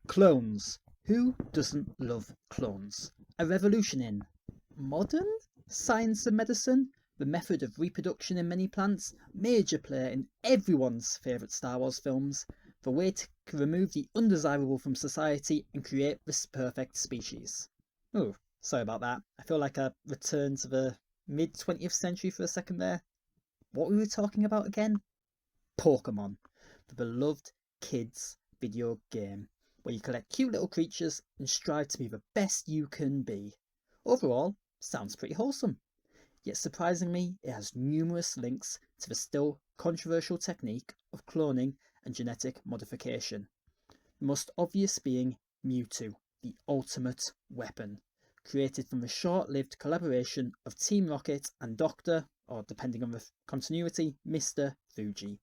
Clones. Who doesn't love clones? A revolution in modern science and medicine, the method of reproduction in many plants, major player in everyone's favourite Star Wars films, the way to remove the undesirable from society and create this perfect species. Oh, sorry about that. I feel like a return to the mid 20th century for a second there. What were we talking about again? Pokemon, the beloved kids video game, where you collect cute little creatures and strive to be the best you can be. Overall, sounds pretty wholesome. Yet surprisingly, it has numerous links to the still controversial technique of cloning and genetic modification. The most obvious being Mewtwo, the ultimate weapon, created from the short-lived collaboration of Team Rocket and Dr., or depending on the continuity, Mr. Fuji,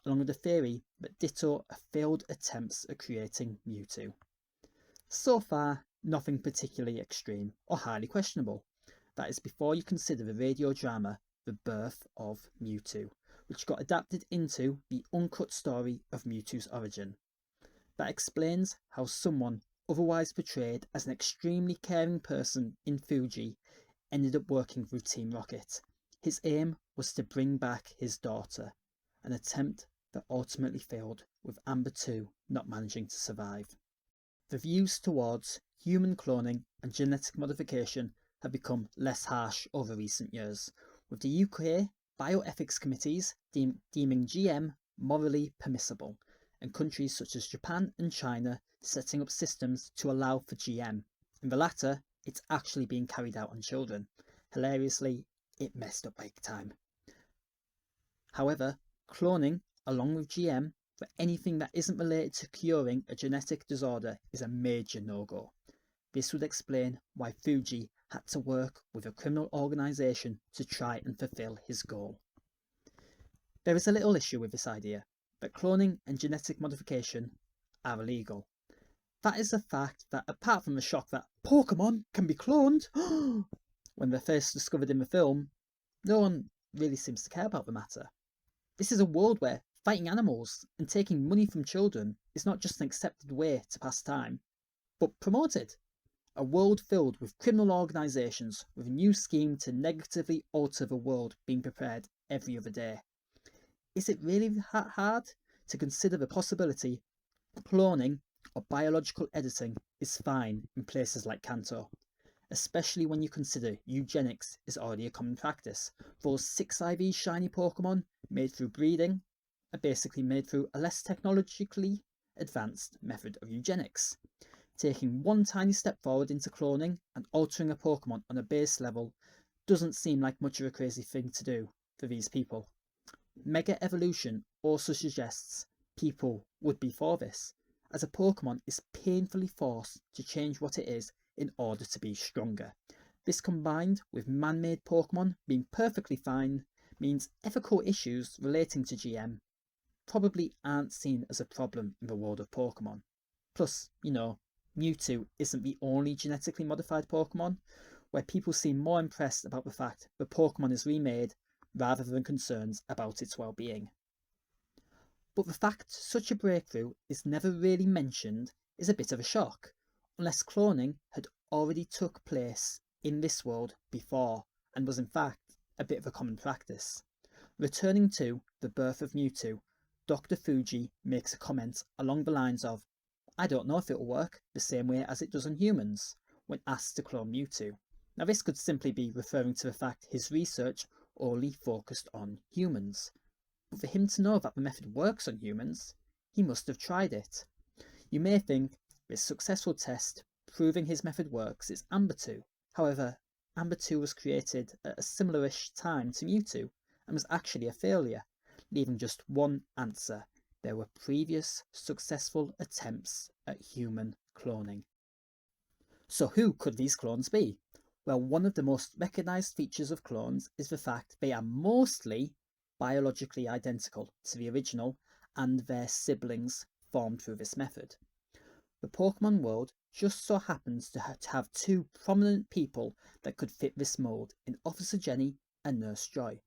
along with the theory that Ditto are failed attempts at creating Mewtwo. So far, nothing particularly extreme or highly questionable. That is before you consider the radio drama The Birth of Mewtwo, which got adapted into the uncut story of Mewtwo's origin. That explains how someone otherwise portrayed as an extremely caring person in Fuji ended up working with Team Rocket. His aim was to bring back his daughter, an attempt that ultimately failed, with Amber 2 not managing to survive. The views towards human cloning and genetic modification have become less harsh over recent years, with the UK bioethics committees deeming GM morally permissible, and countries such as Japan and China setting up systems to allow for GM. In the latter, it's actually being carried out on children. Hilariously, it messed up big time. However, cloning along with GM for anything that isn't related to curing a genetic disorder is a major no-go. This would explain why Fuji had to work with a criminal organisation to try and fulfill his goal. There is a little issue with this idea, that cloning and genetic modification are illegal. That is the fact that apart from the shock that Pokemon can be cloned when they're first discovered in the film, no one really seems to care about the matter. This is a world where fighting animals and taking money from children is not just an accepted way to pass time, but promoted. A world filled with criminal organisations with a new scheme to negatively alter the world being prepared every other day. Is it really that hard to consider the possibility cloning or biological editing is fine in places like Kanto, especially when you consider eugenics is already a common practice? Those 6 IV shiny Pokemon made through breeding are basically made through a less technologically advanced method of eugenics. Taking one tiny step forward into cloning and altering a Pokemon on a base level doesn't seem like much of a crazy thing to do for these people. Mega Evolution also suggests people would be for this, as a Pokemon is painfully forced to change what it is in order to be stronger. This, combined with man-made Pokemon being perfectly fine, means ethical issues relating to GM probably aren't seen as a problem in the world of Pokemon. Plus, Mewtwo isn't the only genetically modified Pokemon, where people seem more impressed about the fact the Pokemon is remade rather than concerns about its well-being. But the fact such a breakthrough is never really mentioned is a bit of a shock, unless cloning had already took place in this world before and was in fact a bit of a common practice. Returning to The Birth of Mewtwo, Dr. Fuji makes a comment along the lines of, "I don't know if it will work the same way as it does on humans," when asked to clone Mewtwo. Now this could simply be referring to the fact his research only focused on humans. But for him to know that the method works on humans, he must have tried it. You may think this successful test proving his method works is Amber 2. However, Amber 2 was created at a similar-ish time to Mewtwo and was actually a failure, leaving just one answer. There were previous successful attempts at human cloning. So who could these clones be? Well, one of the most recognised features of clones is the fact they are mostly biologically identical to the original and their siblings formed through this method. The Pokemon world just so happens to have 2 prominent people that could fit this mould in Officer Jenny and Nurse Joy.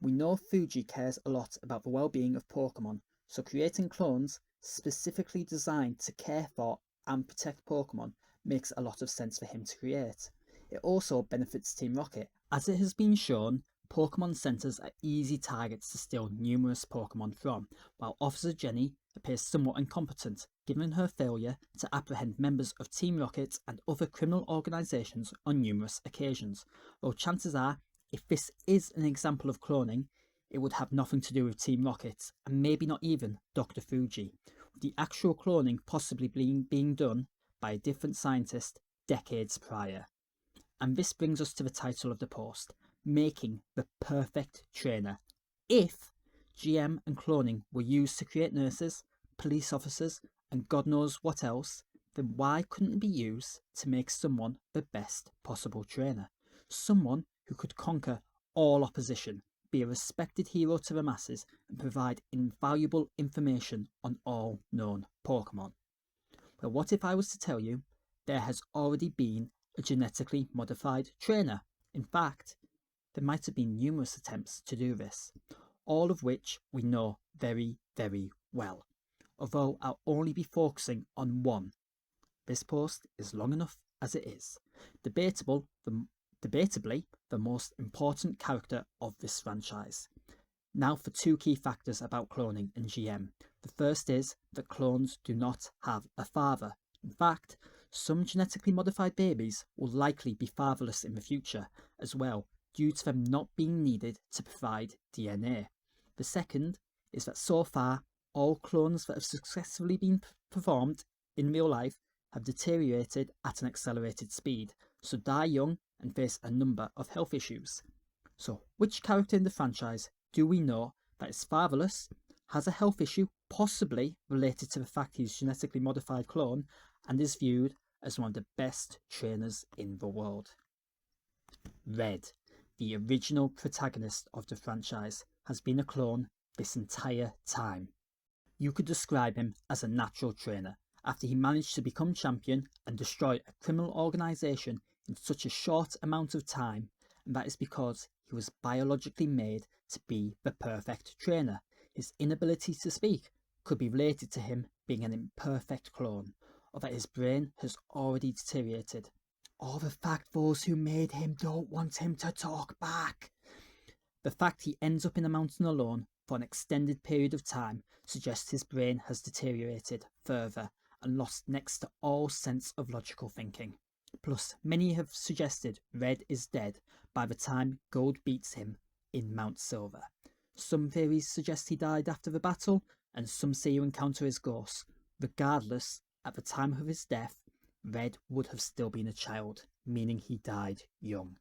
We know Fuji cares a lot about the well-being of Pokemon, so creating clones specifically designed to care for and protect Pokemon makes a lot of sense for him to create. It also benefits Team Rocket, as it has been shown Pokemon centres are easy targets to steal numerous Pokemon from, while Officer Jenny appears somewhat incompetent, given her failure to apprehend members of Team Rocket and other criminal organisations on numerous occasions, though chances are, if this is an example of cloning, it would have nothing to do with Team Rocket, and maybe not even Dr. Fuji, with the actual cloning possibly being done by a different scientist decades prior. And this brings us to the title of the post, Making the Perfect Trainer. If GM and cloning were used to create nurses, police officers, and God knows what else, then why couldn't it be used to make someone the best possible trainer? Someone who could conquer all opposition, be a respected hero to the masses, and provide invaluable information on all known Pokemon. Well, what if I was to tell you there has already been a genetically modified trainer? In fact, there might have been numerous attempts to do this, all of which we know very, very well. Although I'll only be focusing on one. This post is long enough as it is. Debatably, the most important character of this franchise. Now for two key factors about cloning and GM. The first is that clones do not have a father. In fact, some genetically modified babies will likely be fatherless in the future as well, due to them not being needed to provide DNA. The second is that so far, all clones that have successfully been performed in real life have deteriorated at an accelerated speed, so die young and face a number of health issues. So, which character in the franchise do we know that is fatherless, has a health issue possibly related to the fact he's a genetically modified clone, and is viewed as one of the best trainers in the world? Red, the original protagonist of the franchise, has been a clone this entire time. You could describe him as a natural trainer after he managed to become champion and destroy a criminal organisation in such a short amount of time, and that is because he was biologically made to be the perfect trainer. His inability to speak could be related to him being an imperfect clone, or that his brain has already deteriorated, or the fact those who made him don't want him to talk back. The fact he ends up in a mountain alone for an extended period of time suggests his brain has deteriorated further and lost next to all sense of logical thinking. Plus, many have suggested Red is dead by the time Gold beats him in Mount Silver. Some theories suggest he died after the battle, and some say you encounter his ghost. Regardless, at the time of his death, Red would have still been a child, meaning he died young.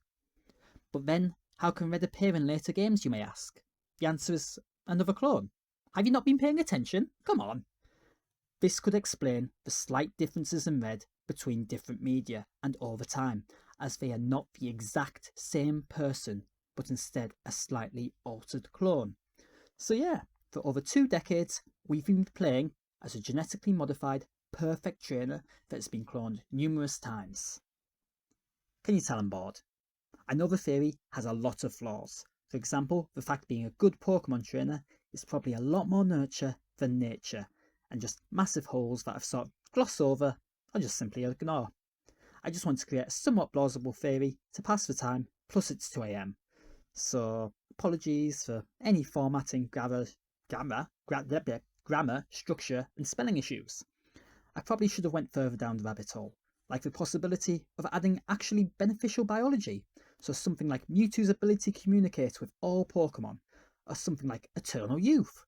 But then, how can Red appear in later games, you may ask? The answer is another clone. Have you not been paying attention? Come on. This could explain the slight differences in Red between different media and over time, as they are not the exact same person, but instead a slightly altered clone. So yeah, for over 2 decades, we've been playing as a genetically modified, perfect trainer that has been cloned numerous times. Can you tell I'm bored? I know the theory has a lot of flaws. For example, the fact being a good Pokemon trainer is probably a lot more nurture than nature, and just massive holes that I've sort of glossed over or just simply ignore. I just want to create a somewhat plausible theory to pass the time, plus it's 2 AM. So apologies for any formatting, grammar, structure and spelling issues. I probably should have went further down the rabbit hole, like the possibility of adding actually beneficial biology, so something like Mewtwo's ability to communicate with all Pokemon, or something like eternal youth,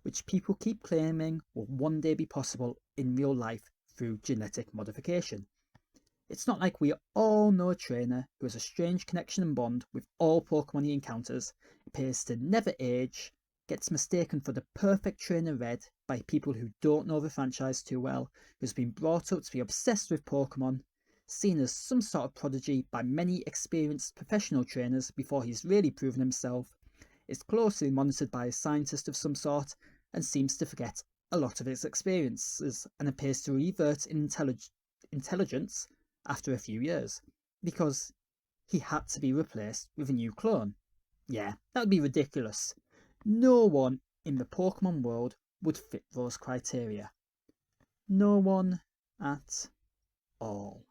which people keep claiming will one day be possible in real life through genetic modification. It's not like we all know a trainer who has a strange connection and bond with all Pokemon he encounters, appears to never age, gets mistaken for the perfect trainer Red by people who don't know the franchise too well, who's been brought up to be obsessed with Pokemon, seen as some sort of prodigy by many experienced professional trainers before he's really proven himself, is closely monitored by a scientist of some sort, and seems to forget a lot of his experiences and appears to revert in intelligence after a few years, because he had to be replaced with a new clone. Yeah, that would be ridiculous. No one in the Pokemon world would fit those criteria. No one, at all.